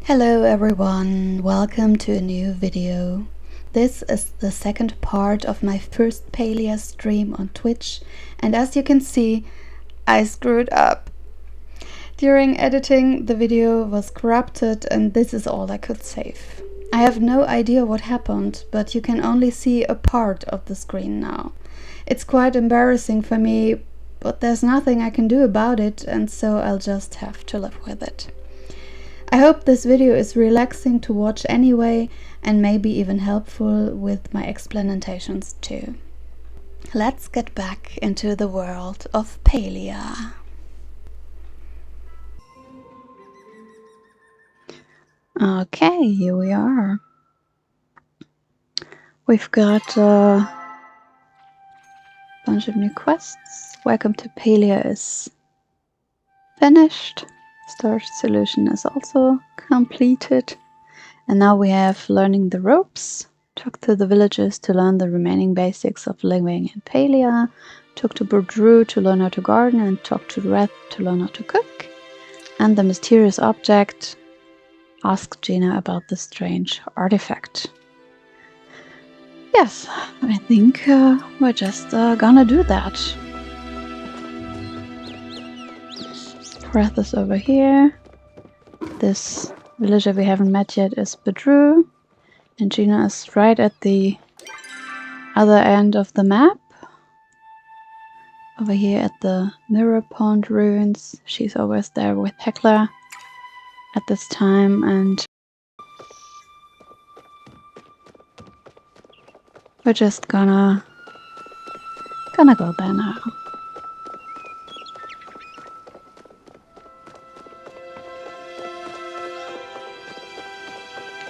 Hello everyone, welcome to a new video. This is the second part of my first Palia stream on Twitch, and as you can see, I screwed up. During editing, the video was corrupted and this is all I could save. I have no idea what happened, but you can only see a part of the screen now. It's quite embarrassing for me, but there's nothing I can do about it, and so I'll just have to live with it. I hope this video is relaxing to watch anyway, and maybe even helpful with my explanations too. Let's get back into the world of Palia. Okay, here we are. We've got a bunch of new quests. Welcome to Palia is finished. Storage solution is also completed. And now we have learning the ropes. Talk to the villagers to learn the remaining basics of living in Palia. Talk to Boudreaux to learn how to garden, and talk to Wrath to learn how to cook. And the mysterious object. Ask Gina about the strange artifact. Yes, I think we're just gonna do that. Wrath is over here. This villager we haven't met yet is Boudreaux. And Gina is right at the other end of the map. Over here at the Mirror Pond ruins. She's always there with Hecla at this time, and we're just gonna go there now.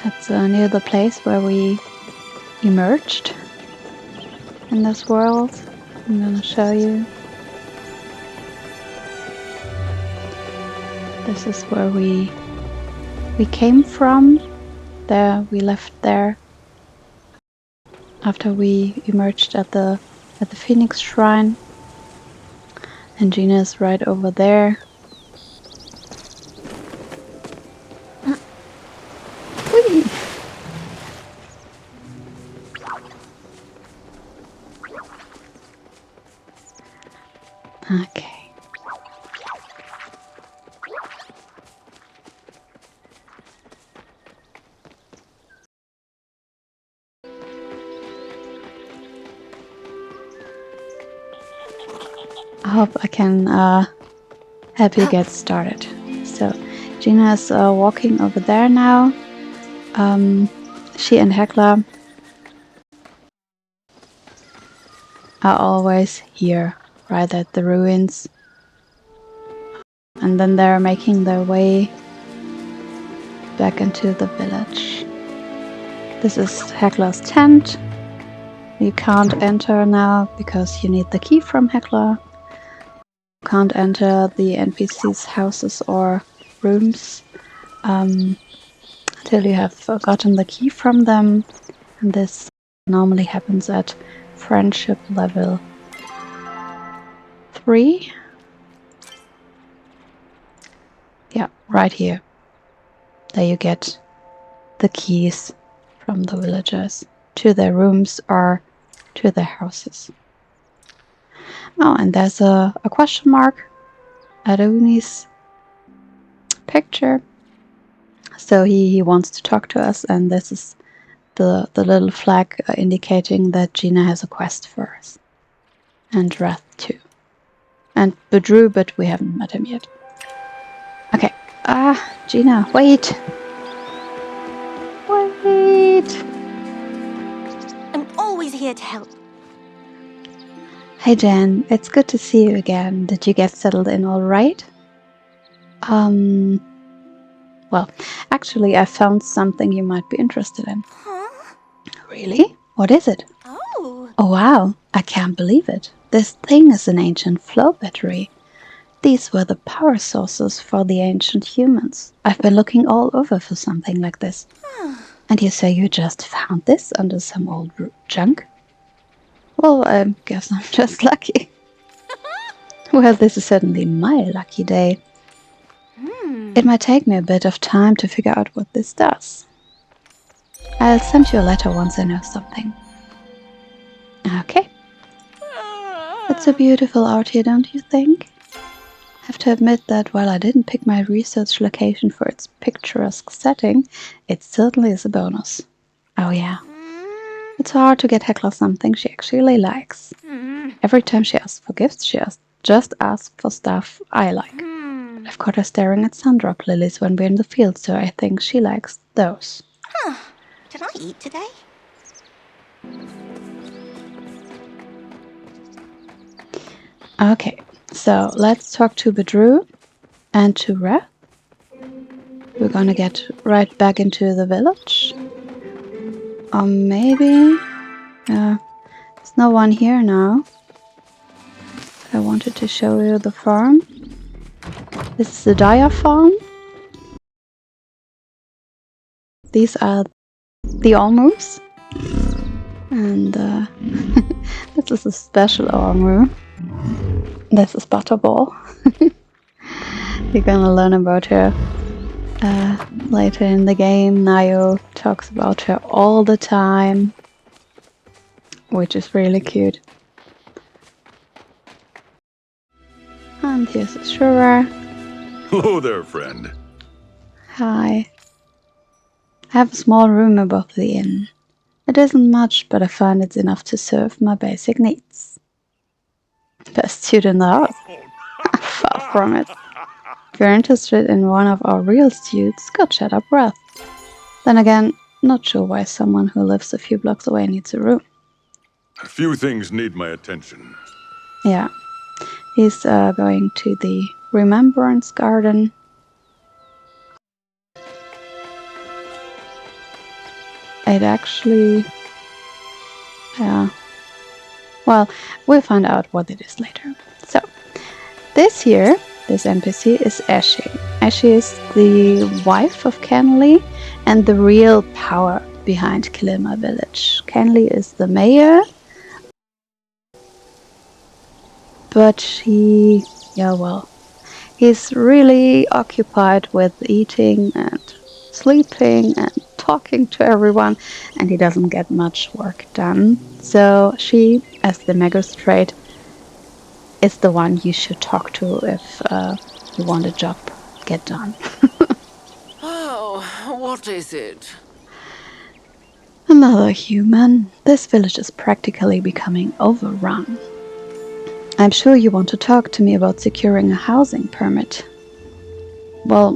That's near the place where we emerged in this world. I'm gonna show you. This is where we came from. There, we left there after we emerged at the Phoenix Shrine. And Gina is right over there. Okay. I hope I can help you get started. So, Gina is walking over there now. She and Hecla are always here, right at the ruins. And then they're making their way back into the village. This is Hecla's tent. You can't enter now because you need the key from Hecla. You can't enter the NPC's houses or rooms until you have gotten the key from them. And this normally happens at friendship level 3. Yeah, right here. There you get the keys from the villagers to their rooms or to their houses. Oh, and there's a question mark at Uni's picture. So he wants to talk to us, and this is the little flag indicating that Gina has a quest for us. And Wrath too. And Boudreaux, but we haven't met him yet. Okay. Gina, wait! Wait! I'm always here to help. Hey Jen, it's good to see you again. Did you get settled in all right? Well, actually I found something you might be interested in. Huh? Really? What is it? Oh. Oh wow, I can't believe it. This thing is an ancient flow battery. These were the power sources for the ancient humans. I've been looking all over for something like this. And you say you just found this under some old junk? Well, I guess I'm just lucky. Well, this is certainly my lucky day. It might take me a bit of time to figure out what this does. I'll send you a letter once I know something. Okay. It's so beautiful out here, don't you think? I have to admit that while I didn't pick my research location for its picturesque setting, it certainly is a bonus. Oh yeah. It's hard to get Hecla something she actually likes. Every time she asks for gifts, she just asks for stuff I like. I've caught her staring at sundrop lilies when we're in the field, so I think she likes those. Huh. Did I eat today? Okay, so let's talk to Bedru and to Reth. We're gonna get right back into the village. Or maybe... there's no one here now. I wanted to show you the farm. This is the Dyer farm. These are the almus. And this is a special almu. This is Butterball. You're gonna learn about her later in the game. Nayo talks about her all the time, which is really cute. And here's Shura. Hello there, friend. Hi. I have a small room above the inn. It isn't much, but I find it's enough to serve my basic needs. Best suit in the house. Far from it. If you're interested in one of our real suits, go chat up Reth. Then again, not sure why someone who lives a few blocks away needs a room. A few things need my attention. Yeah. He's going to the Remembrance Garden. It actually... yeah. Well, we'll find out what it is later. So, this NPC is Ashe. Ashe is the wife of Kenley and the real power behind Kilima village. Kenley is the mayor, but he's really occupied with eating and sleeping and talking to everyone, and he doesn't get much work done. So she, as the magistrate, is the one you should talk to if you want a job get done. Oh, what is it? Another human. This village is practically becoming overrun. I'm sure you want to talk to me about securing a housing permit. Well,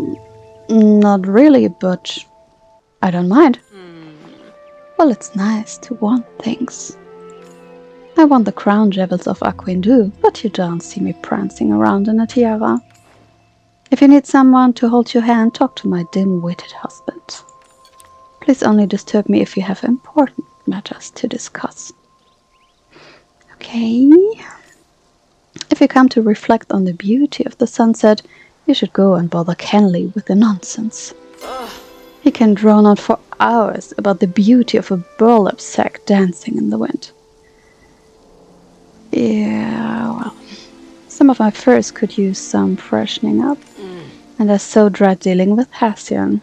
not really, but I don't mind. Well, it's nice to want things. I want the crown jewels of Aquindu, but you don't see me prancing around in a tiara. If you need someone to hold your hand, talk to my dim-witted husband. Please only disturb me if you have important matters to discuss. Okay. If you come to reflect on the beauty of the sunset, you should go and bother Kenley with the nonsense. He can drone on for hours about the beauty of a burlap sack dancing in the wind. Yeah, well, some of my furs could use some freshening up, and I so dread dealing with Hassian.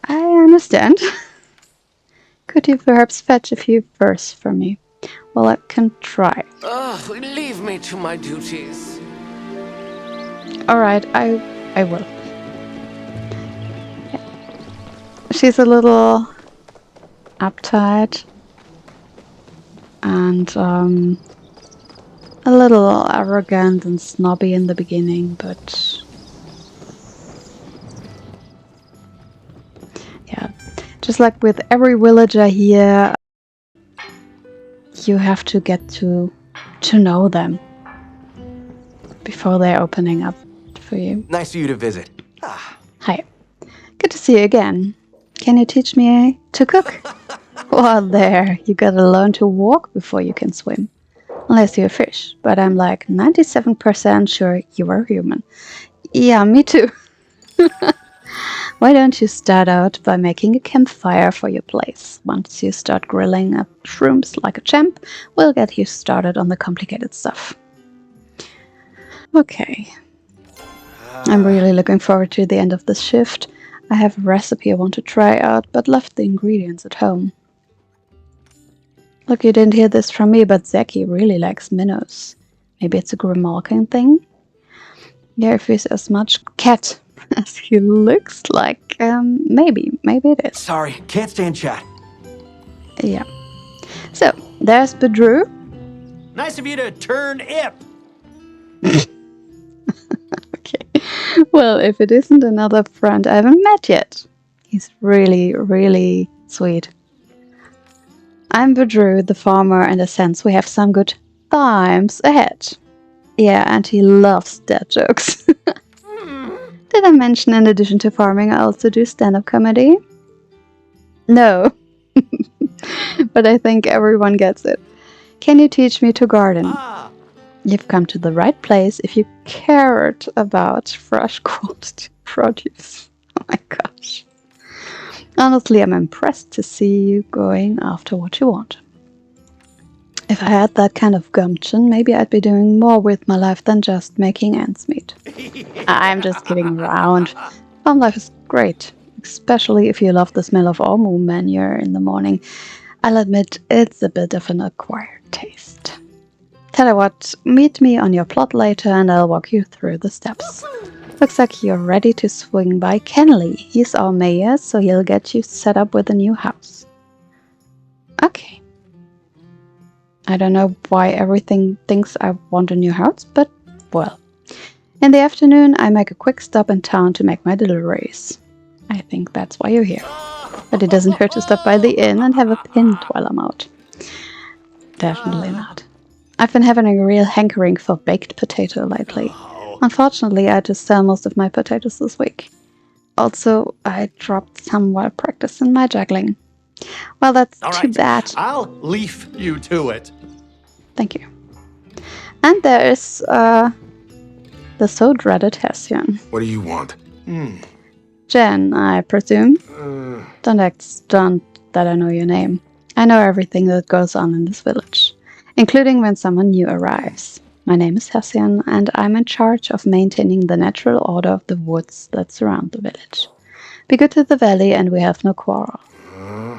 I understand. Could you perhaps fetch a few furs for me? Well, I can try. Leave me to my duties. Alright, I will. Yeah. She's a little uptight and a little arrogant and snobby in the beginning, but yeah, just like with every villager here, you have to get to know them before they're opening up for you. Nice of you to visit. Hi, good to see you again. Can you teach me to cook? Well, there, you gotta learn to walk before you can swim. Unless you're a fish, but I'm like 97% sure you are human. Yeah, me too. Why don't you start out by making a campfire for your place? Once you start grilling up shrooms like a champ, we'll get you started on the complicated stuff. Okay. I'm really looking forward to the end of this shift. I have a recipe I want to try out, but left the ingredients at home. Look, you didn't hear this from me, but Zeki really likes minnows. Maybe it's a Grimalkin thing? Yeah, if he's as much cat as he looks like, maybe it is. Sorry, can't stand chat. Yeah. So, there's Bedrew. Nice of you to turn ip. Okay. Well, if it isn't another friend I haven't met yet. He's really, really sweet. I'm Bedrew, the farmer, and in a sense we have some good times ahead. Yeah, and he loves dad jokes. Did I mention in addition to farming I also do stand-up comedy? No. But I think everyone gets it. Can you teach me to garden? You've come to the right place if you cared about fresh quality produce. Oh my gosh. Honestly, I'm impressed to see you going after what you want. If I had that kind of gumption, maybe I'd be doing more with my life than just making ends meet. I'm just kidding around. Farm life is great, especially if you love the smell of Ormu manure in the morning. I'll admit it's a bit of an acquired taste. Tell you what, meet me on your plot later and I'll walk you through the steps. Looks like you're ready to swing by Kenley. He's our mayor, so he'll get you set up with a new house. Okay. I don't know why everything thinks I want a new house, but well. In the afternoon, I make a quick stop in town to make my deliveries. I think that's why you're here. But it doesn't hurt to stop by the inn and have a pint while I'm out. Definitely not. I've been having a real hankering for baked potato lately. Unfortunately, I had to sell most of my potatoes this week. Also, I dropped some while practicing my juggling. Well, that's too bad. I'll leave you to it. Thank you. And there is the so dreaded Hessian. What do you want? Jen, I presume? Don't act stunned that I know your name. I know everything that goes on in this village, including when someone new arrives. My name is Hessian, and I'm in charge of maintaining the natural order of the woods that surround the village. Be good to the valley, and we have no quarrel.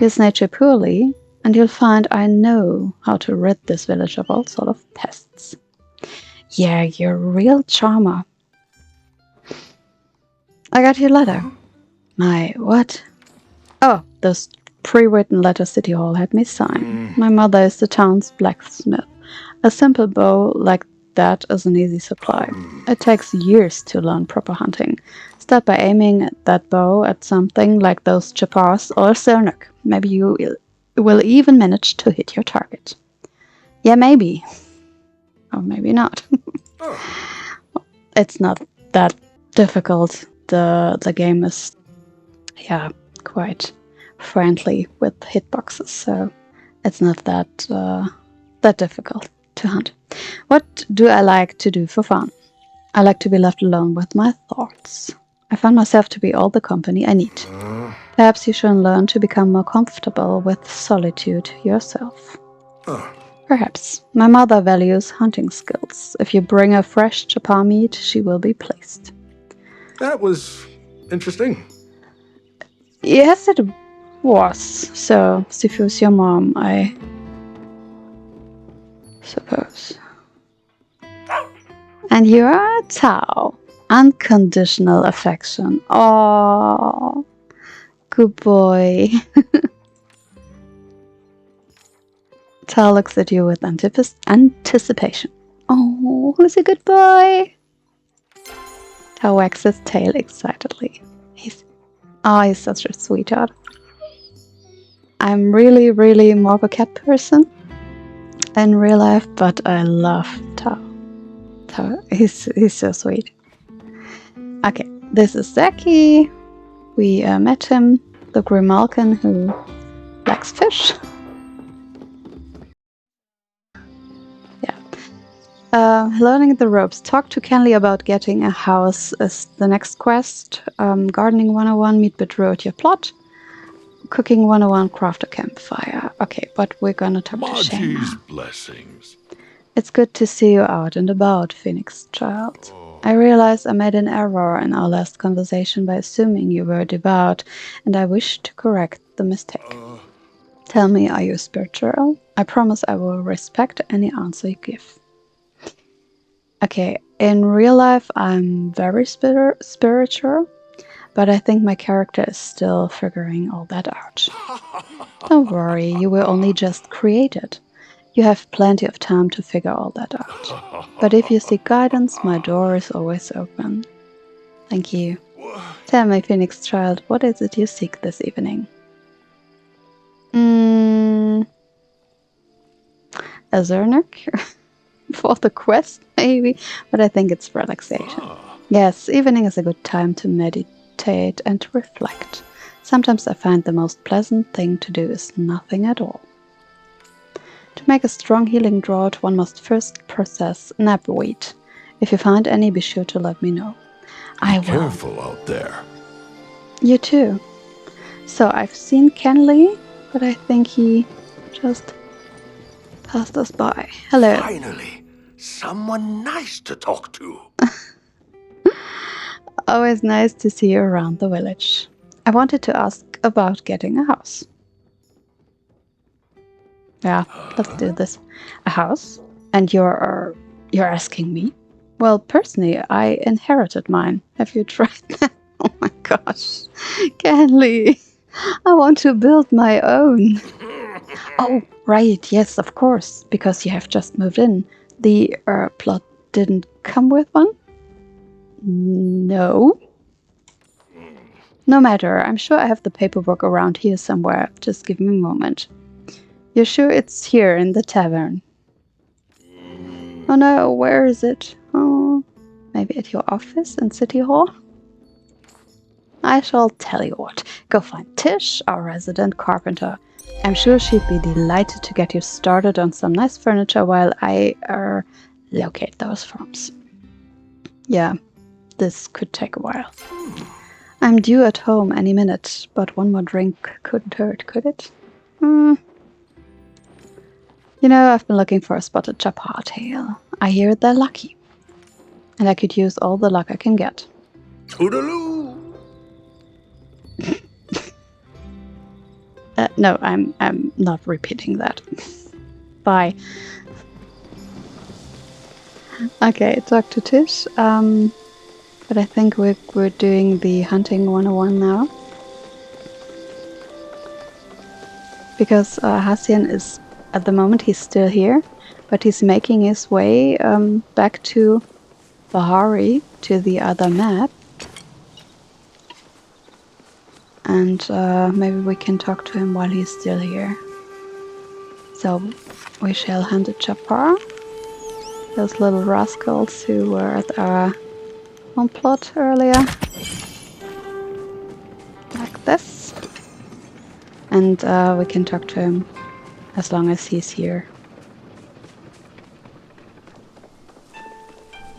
Use nature poorly, and you'll find I know how to rid this village of all sort of pests. Yeah, you're a real charmer. I got your letter. My what? Oh, those pre-written letters City Hall had me sign. My mother is the town's blacksmith. A simple bow like that is an easy supply. It takes years to learn proper hunting. Start by aiming that bow at something like those chapars or a sernuk. Maybe you will even manage to hit your target. Yeah, maybe. Or maybe not. It's not that difficult. The game is, yeah, quite friendly with hitboxes, so it's not that difficult to hunt. What do I like to do for fun? I like to be left alone with my thoughts. I find myself to be all the company I need. Perhaps you should learn to become more comfortable with solitude yourself. Perhaps. My mother values hunting skills. If you bring her fresh chapar meat, she will be pleased. That was interesting. Yes, it was. So, Sifu's your mom, I suppose. And you are Tao. Unconditional affection. Oh, good boy. Tao looks at you with anticipation. Oh, who's a good boy? Tao wags his tail excitedly. He's such a sweetheart. I'm really, really more of a cat person in real life, but I love Tao. Tao, he's so sweet. Okay, this is Zeki. We met him, the Grimalkin who likes fish. Learning the ropes. Talk to Kenley about getting a house is the next quest. Gardening 101, meet Bedrew at your plot. Cooking 101, craft a campfire. Okay, but we're gonna talk to Shane now. Blessings. It's good to see you out and about, Phoenix child. I realize I made an error in our last conversation by assuming you were devout, and I wish to correct the mistake. Tell me, are you spiritual? I promise I will respect any answer you give. Okay, in real life, I'm very spiritual, but I think my character is still figuring all that out. Don't worry, you were only just created. You have plenty of time to figure all that out. But if you seek guidance, my door is always open. Thank you. Tell me, Phoenix Child, what is it you seek this evening? A Zernik? For the quest, maybe? But I think it's relaxation. Yes, evening is a good time to meditate and to reflect. Sometimes I find the most pleasant thing to do is nothing at all. To make a strong healing draught, one must first process knapweed. If you find any, be sure to let me know. I will. Careful out there. You too. So I've seen Kenley, but I think he just passed us by. Hello. Finally, someone nice to talk to. Always nice to see you around the village. I wanted to ask about getting a house. Yeah, let's do this. A house? And you're asking me? Well, personally, I inherited mine. Have you tried that? Oh my gosh. Kenley, I want to build my own. Oh, right, yes, of course, because you have just moved in. The plot didn't come with one? No. No matter, I'm sure I have the paperwork around here somewhere. Just give me a moment. You're sure it's here in the tavern? Oh no, where is it? Oh, maybe at your office in City Hall? I shall tell you what. Go find Tish, our resident carpenter. I'm sure she'd be delighted to get you started on some nice furniture while I locate those firms. Yeah, this could take a while. I'm due at home any minute, but one more drink couldn't hurt, could it? You know, I've been looking for a spotted chapar tail. I hear they're lucky. And I could use all the luck I can get. Toodaloo! No, I'm not repeating that. Bye. Okay, talk to Tish. But I think we're doing the hunting 101 now. Because Hassian is, at the moment, he's still here, but he's making his way back to Bahari, to the other map. And maybe we can talk to him while he's still here. So we shall hunt a chapar. Those little rascals who were at our home plot earlier. Like this. And we can talk to him as long as he's here.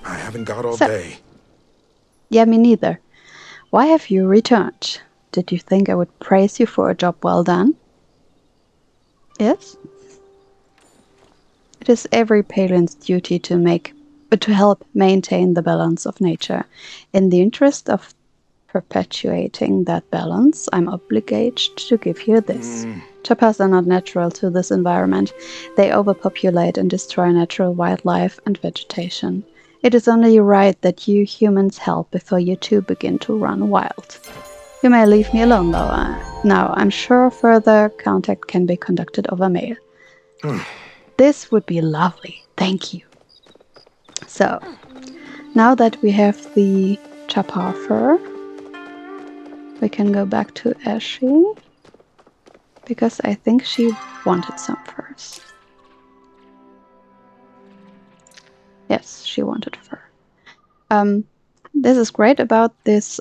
I haven't got all day. Yeah, me neither. Why have you returned? Did you think I would praise you for a job well done? Yes? It is every Palian's duty to help maintain the balance of nature. In the interest of perpetuating that balance, I'm obligated to give you this. Chapars are not natural to this environment. They overpopulate and destroy natural wildlife and vegetation. It is only right that you humans help before you too begin to run wild. You may leave me alone, though. Now, I'm sure further contact can be conducted over mail. This would be lovely. Thank you. So, now that we have the chapar fur, we can go back to Ashy, because I think she wanted some furs. Yes, she wanted fur. This is great about this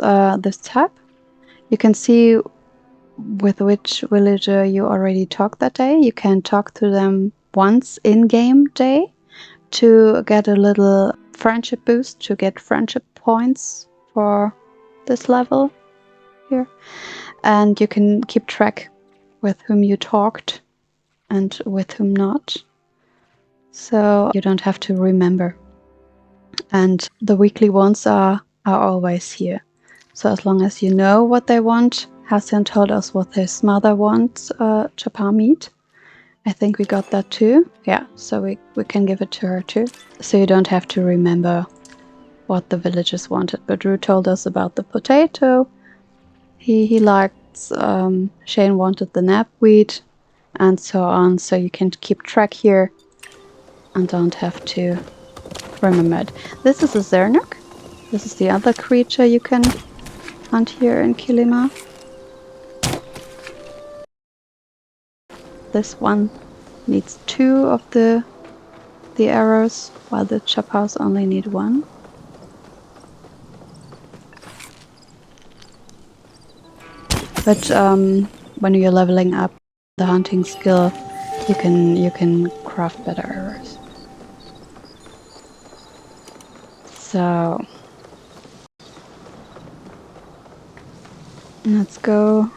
tab. You can see with which villager you already talked that day. You can talk to them once in-game day to get a little friendship boost, to get friendship points for this level here. And you can keep track with whom you talked and with whom not. So you don't have to remember And the weekly ones are always here. So as long as you know what they want, Hasan told us what his mother wants, chapa meat. I think we got that too. Yeah, so we can give it to her too. So you don't have to remember what the villagers wanted. But Drew told us about the potato. He liked, Shane wanted the knapweed, and so on. So you can keep track here and don't have to remember it. This is a Zernuk. This is the other creature you can hunt here in Kilima. This one needs 2 of the arrows, while the chapas only need 1. But when you're leveling up the hunting skill, you can craft better arrows. So let's go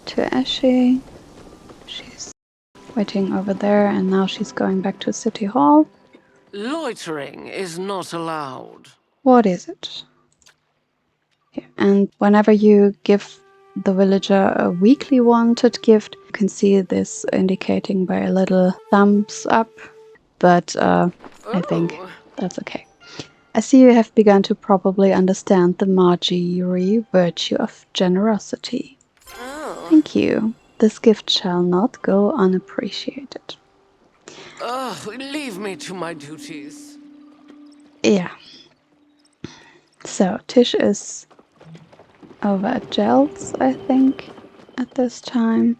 to Ashe. She's waiting over there, and now she's going back to City Hall. Loitering is not allowed. What is it? Here. And whenever you give the villager a weekly wanted gift, you can see this indicating by a little thumbs up, but I think that's okay. I see you have begun to probably understand the Marjorie virtue of generosity. Thank you. This gift shall not go unappreciated. Leave me to my duties. Yeah. So, Tish is over at Gel's, I think, at this time.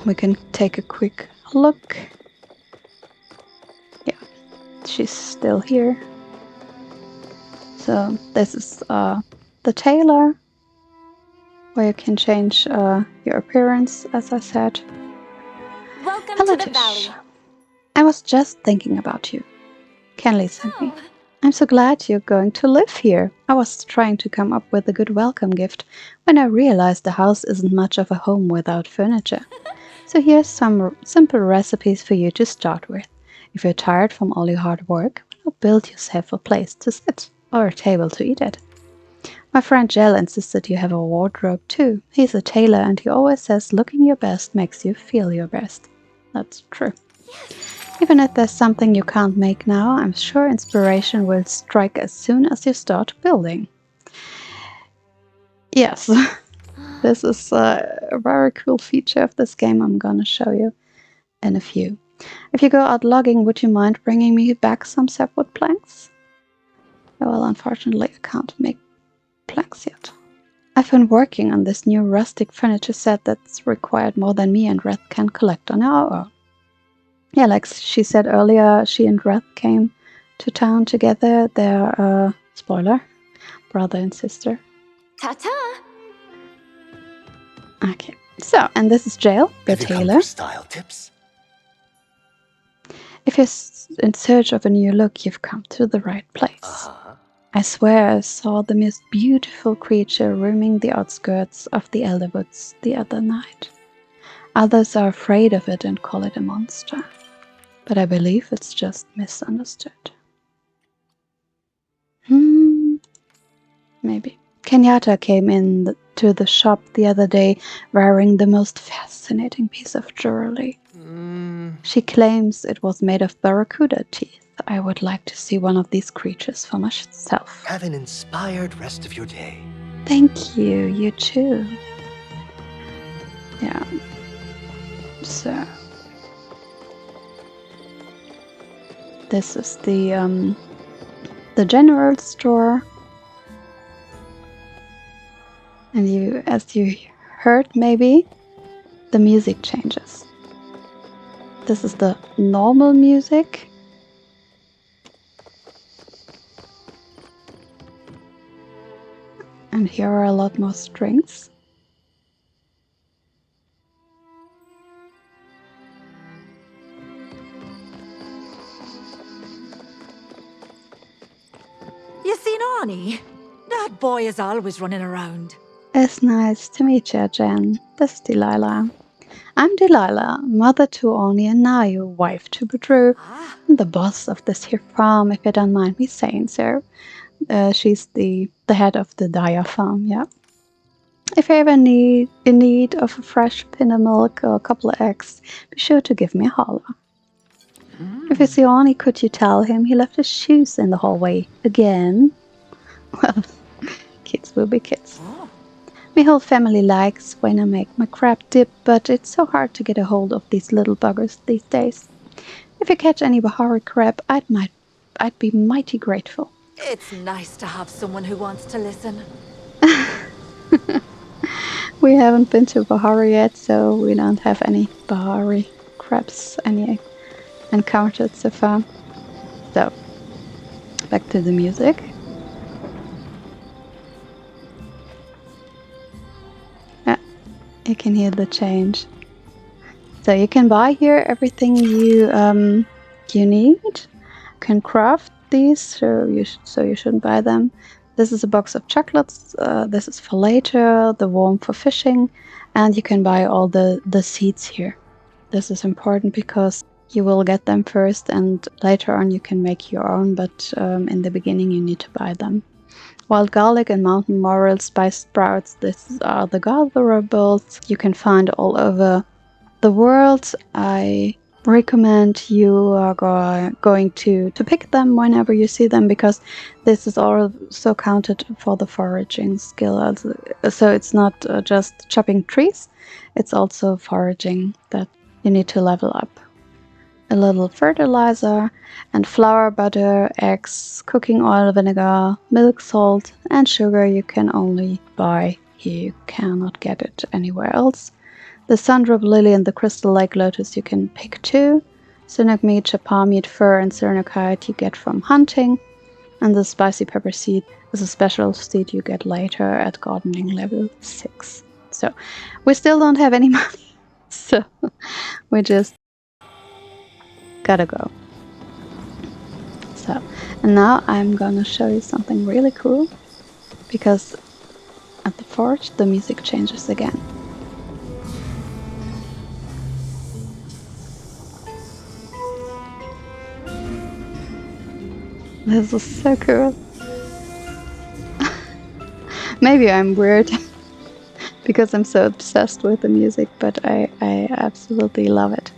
We can take a quick look. Yeah, she's still here. So, this is the tailor, where you can change your appearance, as I said. Welcome Hello, to the Tish. valley. I was just thinking about you. Kenley sent me. I'm so glad you're going to live here. I was trying to come up with a good welcome gift when I realized the house isn't much of a home without furniture. So here's some simple recipes for you to start with. If you're tired from all your hard work, build yourself a place to sit or a table to eat at. My friend Jell insisted you have a wardrobe too. He's a tailor and he always says looking your best makes you feel your best. That's true. Even if there's something you can't make now, I'm sure inspiration will strike as soon as you start building. Yes, this is a very cool feature of this game I'm gonna show you in a few. If you go out logging, would you mind bringing me back some sapwood planks? Well, unfortunately, I can't make planks yet. I've been working on this new rustic furniture set that's required more than me and Reth can collect on our own. Yeah, like she said earlier, she and Reth came to town together. They're, spoiler, brother and sister. Ta-ta! Okay, so, and this is Jail, the Have you come tailor. for style tips? If you're in search of a new look, you've come to the right place. I swear I saw the most beautiful creature roaming the outskirts of the Elder Woods the other night. Others are afraid of it and call it a monster, but I believe it's just misunderstood. Maybe. Kenyatta came in to the shop the other day wearing the most fascinating piece of jewelry. She claims it was made of barracuda teeth. I would like to see one of these creatures for myself. Have an inspired rest of your day. Thank you, you too. Yeah. So this is the general store. And as you heard maybe, the music changes. This is the normal music. And here are a lot more strings. You seen Arnie? That boy is always running around. It's nice to meet you, Jen. This is Delilah. I'm Delilah, mother to Orny and Nayu, wife to Bedru, and the boss of this here farm, if you don't mind me saying so. She's the head of the Dyer farm, yeah. If you ever in need of a fresh pin of milk or a couple of eggs, be sure to give me a holler. If you see Orny, could you tell him he left his shoes in the hallway again? Well, kids will be kids. My whole family likes when I make my crab dip, but it's so hard to get a hold of these little buggers these days. If you catch any Bahari crab, I'd be mighty grateful. It's nice to have someone who wants to listen. We haven't been to Bahari yet, so we don't have any Bahari crabs encountered so far. So, back to the music. Yeah, you can hear the change. So you can buy here everything you need. You can craft these, so you shouldn't buy them. This is a box of chocolates. This is for later. The worm for fishing, and you can buy all the seeds here. This is important because you will get them first, and later on you can make your own. But in the beginning you need to buy them. Wild garlic and mountain laurel, spice sprouts. These are the gatherables you can find all over the world. I recommend you are going to pick them whenever you see them, because this is also counted for the foraging skill. So it's not just chopping trees, it's also foraging that you need to level up. A little fertilizer and flour, butter, eggs, cooking oil, vinegar, milk, salt, and sugar you can only buy here. You cannot get it anywhere else. The Sundrop Lily and the Crystal Lake Lotus you can pick too. Sunak meat, chapar meat, fur, and Cernocite you get from hunting. And the spicy pepper seed is a special seed you get later at gardening level 6. So we still don't have any money, so we just gotta go. So, and now I'm gonna show you something really cool, because at the forge the music changes again. This is so cool. Maybe I'm weird because I'm so obsessed with the music, but I absolutely love it.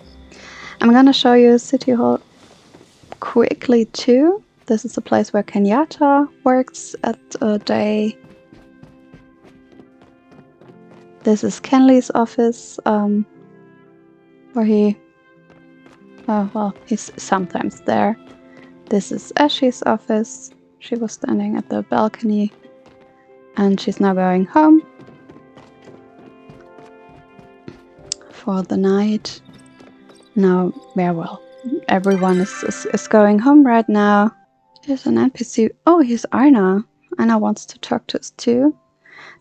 I'm gonna show you City Hall quickly too. This is a place where Kenyatta works at a day. This is Kenley's office, where he's sometimes there. This is Ashley's office. She was standing at the balcony and she's now going home for the night. Now, yeah, well, everyone is going home right now. There's an NPC. Oh, here's Arna. Arna wants to talk to us too.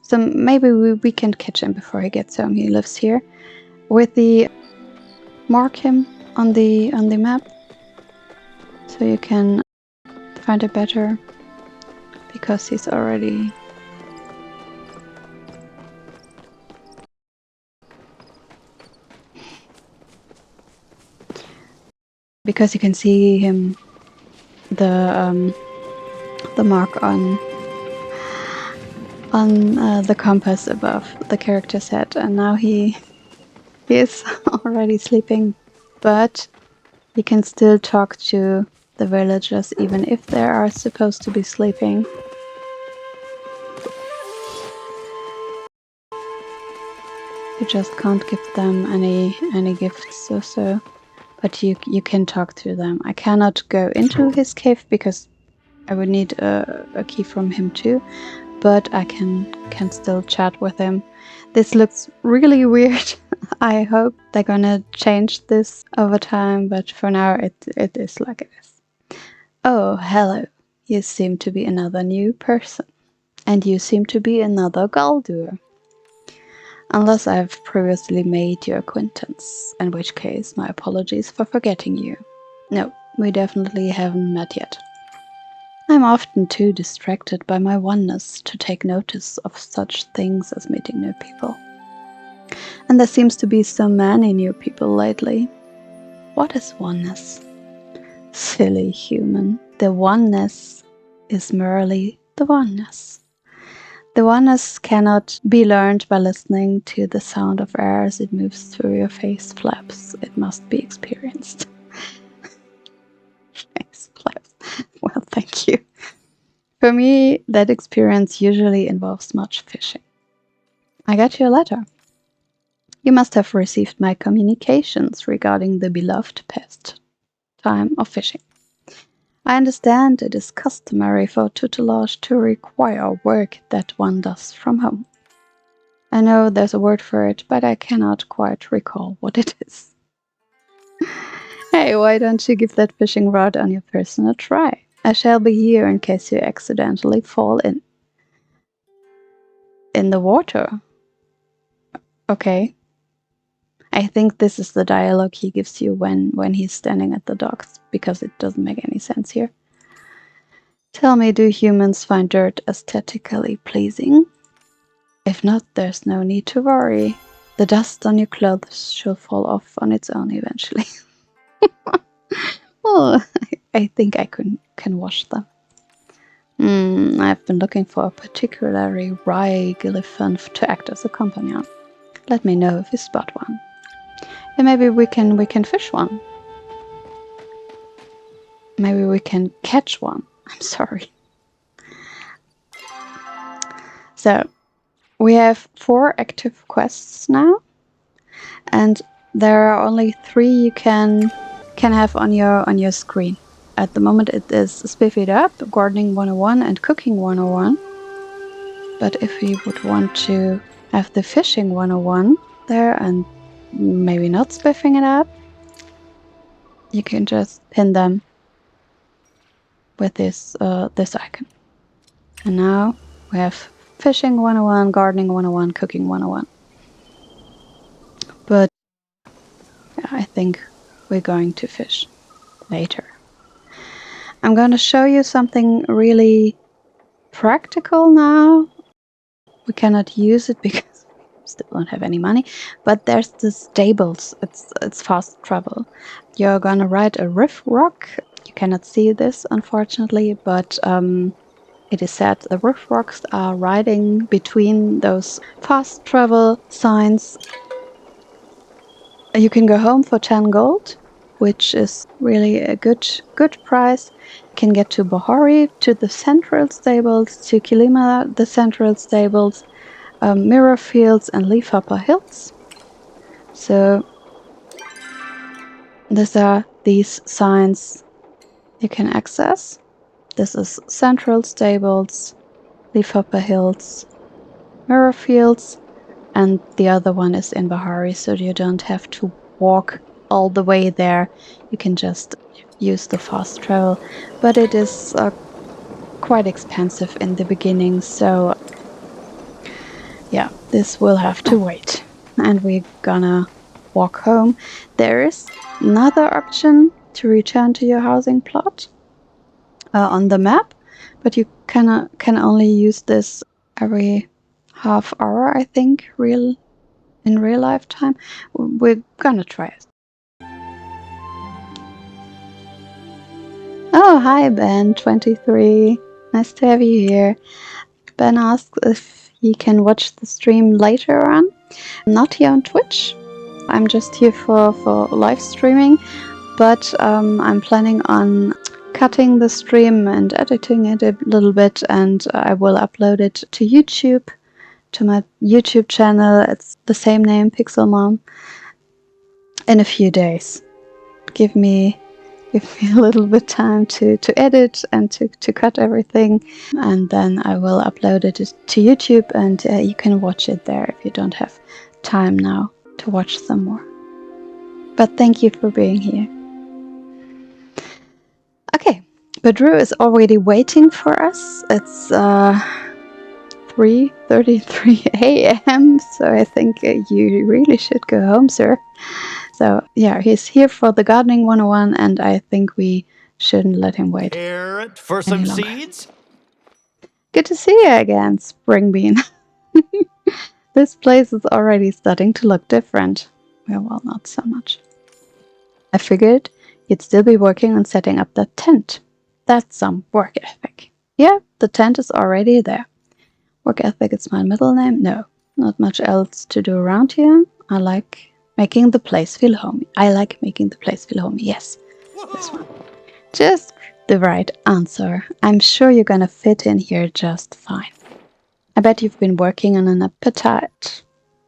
So maybe we can catch him before he gets home. He lives here. With the mark him on the map, so you can find it better, because he's already because you can see him, the mark on the compass above the character's head, and now he is already sleeping, but he can still talk to the villagers even if they are supposed to be sleeping. You just can't give them any gifts or so, but you can talk to them. I cannot go into his cave because I would need a key from him too, but I can still chat with him. This looks really weird. I hope they're gonna change this over time, but for now it is like it is. Oh, hello. You seem to be another new person. And you seem to be another Galdur. Unless I've previously made your acquaintance, in which case my apologies for forgetting you. No, we definitely haven't met yet. I'm often too distracted by my oneness to take notice of such things as meeting new people. And there seems to be so many new people lately. What is oneness? Silly human. The oneness is merely the oneness. The oneness cannot be learned by listening to the sound of air as it moves through your face flaps. It must be experienced. Face flaps. Well, thank you. For me, that experience usually involves much fishing. I got your letter. You must have received my communications regarding the beloved pastime of fishing. I understand it is customary for tutelage to require work that one does from home. I know there's a word for it, but I cannot quite recall what it is. Hey, why don't you give that fishing rod on your person a try? I shall be here in case you accidentally fall in the water. Okay. I think this is the dialogue he gives you when he's standing at the docks, because it doesn't make any sense here. Tell me, do humans find dirt aesthetically pleasing? If not, there's no need to worry. The dust on your clothes shall fall off on its own eventually. Oh, I think I can wash them. I've been looking for a particularly wry gillyfin to act as a companion. Let me know if you spot one. And maybe we can fish one. Maybe we can catch one. I'm sorry. So, we have 4 active quests now, and there are only 3 you can have on your screen. At the moment it is Spiff It Up, Gardening 101 and Cooking 101. But if we would want to have the Fishing 101 there and maybe not spiffing it up, you can just pin them with this icon. And now we have Fishing 101, Gardening 101, Cooking 101. But yeah, I think we're going to fish later. I'm going to show you something really practical now. We cannot use it because we still don't have any money. But there's the stables. It's fast travel. You're going to ride a riff rock. You cannot see this, unfortunately, but it is said the riff rocks are riding between those fast travel signs. You can go home for 10 gold, which is really a good price. You can get to Bahari, to the central stables, to Kilima, the central stables, Mirror Fields and Leafhopper Hills. So these are these signs you can access. This is Central Stables, Leafhopper Hills, Mirror Fields, and the other one is in Bahari, so you don't have to walk all the way there. You can just use the fast travel, but it is quite expensive in the beginning, so yeah, this will have to wait. And we're gonna walk home. There is another option to return to your housing plot on the map, but you can only use this every half hour, I think, in real life time. We're gonna try it. Oh, hi Ben, 23. Nice to have you here. Ben asks if he can watch the stream later on. I'm not here on Twitch. I'm just here for live streaming, but I'm planning on cutting the stream and editing it a little bit, and I will upload it to YouTube, to my YouTube channel. It's the same name, Pixel Mom, in a few days. Give me a little bit time to edit and to cut everything, and then I will upload it to YouTube, and you can watch it there if you don't have time now to watch some more. But thank you for being here. Okay, Badru is already waiting for us. It's 3:33 a.m., so I think you really should go home, sir. So yeah, he's here for the Gardening 101, and I think we shouldn't let him wait Carrot for any some longer. seeds? Good to see you again, Springbean. This place is already starting to look different. Well, not so much. I figured you'd still be working on setting up that tent. That's some work ethic. Yeah, the tent is already there. Work ethic is my middle name? No, not much else to do around here. I like making the place feel homey. Yes, this one. Just the right answer. I'm sure you're gonna fit in here just fine. I bet you've been working on an appetite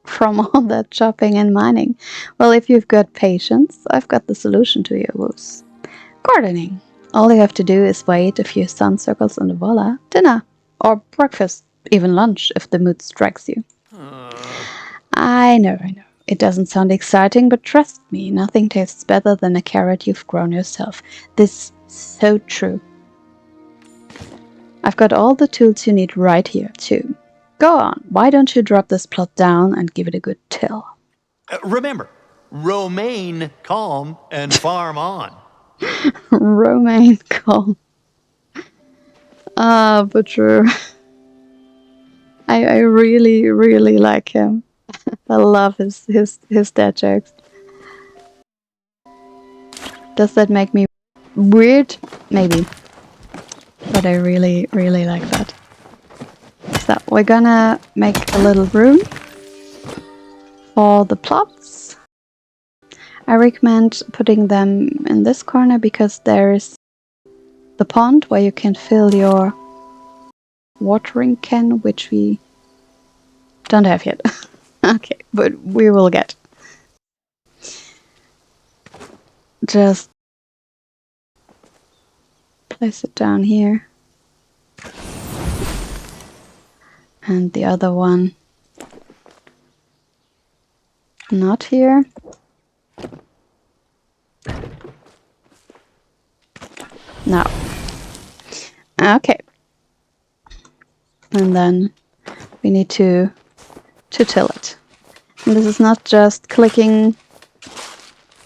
from all that shopping and mining. Well, if you've got patience, I've got the solution to your woes. Gardening. All you have to do is wait a few sun circles and voila, dinner. Or breakfast, even lunch, if the mood strikes you. I know. It doesn't sound exciting, but trust me, nothing tastes better than a carrot you've grown yourself. This is so true. I've got all the tools you need right here, too. Go on, why don't you drop this plot down and give it a good till? Remember, romaine calm and farm on. Romaine calm. Ah, but true. I really, really like him. I love his dad jokes. Does that make me weird? Maybe. But I really, really like that. So we're gonna make a little room for the plots. I recommend putting them in this corner because there's the pond where you can fill your watering can, which we don't have yet. Okay, but we will get. Just place it down here. And the other one not here. No. Okay. And then we need to till it. And this is not just clicking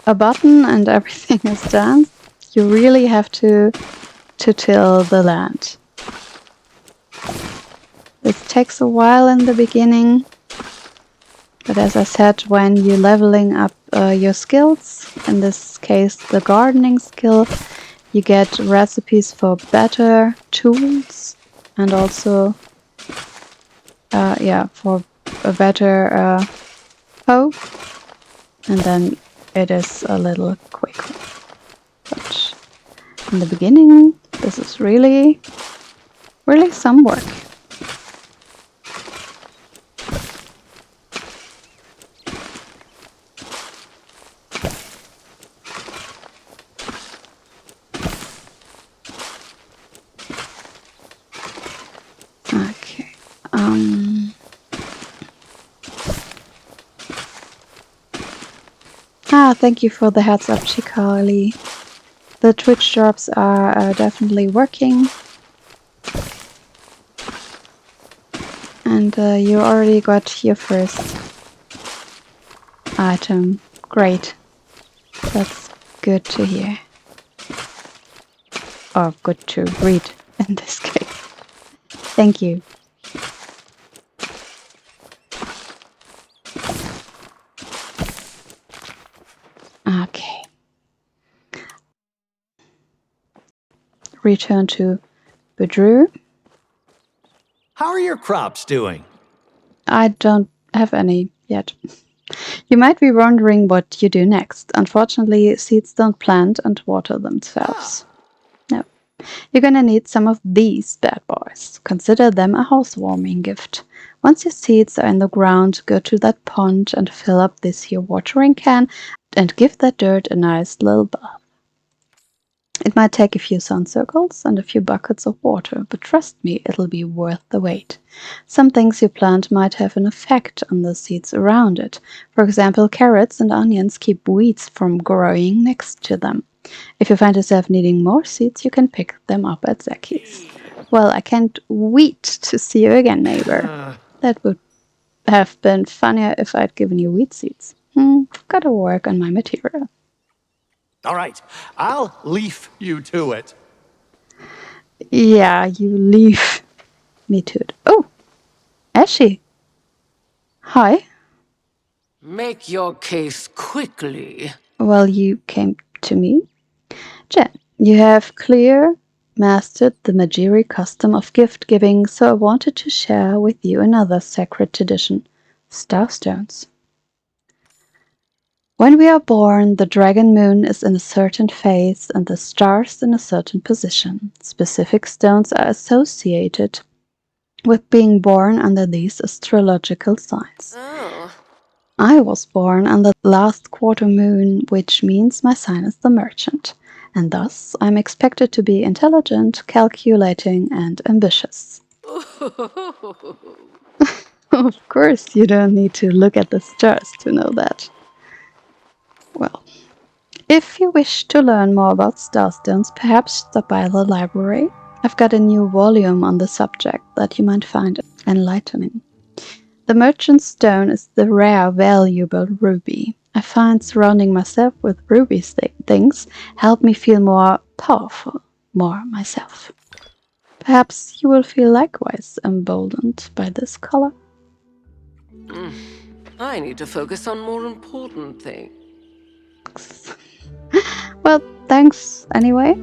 a button and everything is done. You really have to till the land. It takes a while in the beginning, but as I said, when you're leveling up your skills, in this case the gardening skill, you get recipes for better tools and also for a better hoe, and then it is a little quicker. But in the beginning, this is really, really some work. Okay. Thank you for the heads up, Chikali. The Twitch drops are definitely working. And you already got your first item. Great. That's good to hear. Or good to read in this case. Thank you. Okay. Return to Bedrew. How are your crops doing? I don't have any yet. You might be wondering what you do next. Unfortunately, seeds don't plant and water themselves. No. You're gonna need some of these bad boys. Consider them a housewarming gift. Once your seeds are in the ground, go to that pond and fill up this here watering can and give that dirt a nice little bath. It might take a few sun circles and a few buckets of water, but trust me, it'll be worth the wait. Some things you plant might have an effect on the seeds around it. For example, carrots and onions keep weeds from growing next to them. If you find yourself needing more seeds, you can pick them up at Zaki's. Well, I can't wait to see you again, neighbor. That would have been funnier if I'd given you wheat seeds. Gotta work on my material. All right, I'll leave you to it. Yeah, you leave me to it. Oh, Ashy. Hi. Make your case quickly. Well, you came to me. Jen, you have clear mastered the Majiri custom of gift giving, so I wanted to share with you another sacred tradition, starstones. When we are born, the dragon moon is in a certain phase and the stars in a certain position. Specific stones are associated with being born under these astrological signs. Oh. I was born under the last quarter moon, which means my sign is the merchant, and thus I'm expected to be intelligent, calculating, and ambitious. Of course, you don't need to look at the stars to know that. Well, if you wish to learn more about starstones, perhaps stop by the library. I've got a new volume on the subject that you might find enlightening. The merchant stone is the rare, valuable ruby. I find surrounding myself with ruby things help me feel more powerful, more myself. Perhaps you will feel likewise emboldened by this color. I need to focus on more important things. Well, thanks anyway.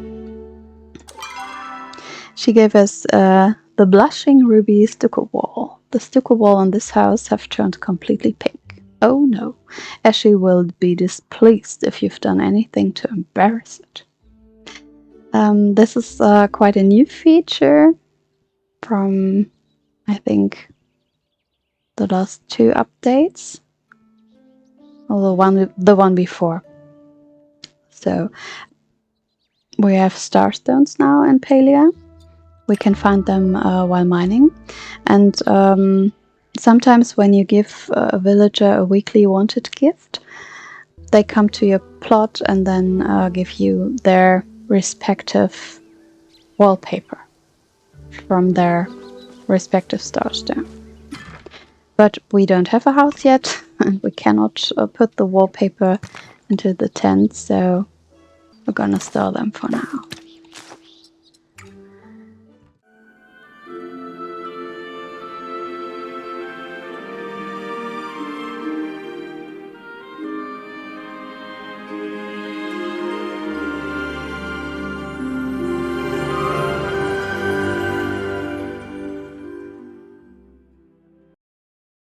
She gave us the blushing ruby stucco wall. The stucco wall on this house have turned completely pink. Oh no, Ashley will be displeased if you've done anything to embarrass it. This is quite a new feature from, I think, the last 2 updates, or the one before. So we have starstones now in Palia. We can find them while mining, and sometimes when you give a villager a weekly wanted gift, they come to your plot and then give you their respective wallpaper from their respective starstone. But we don't have a house yet, and we cannot put the wallpaper into the tent, so we're gonna store them for now.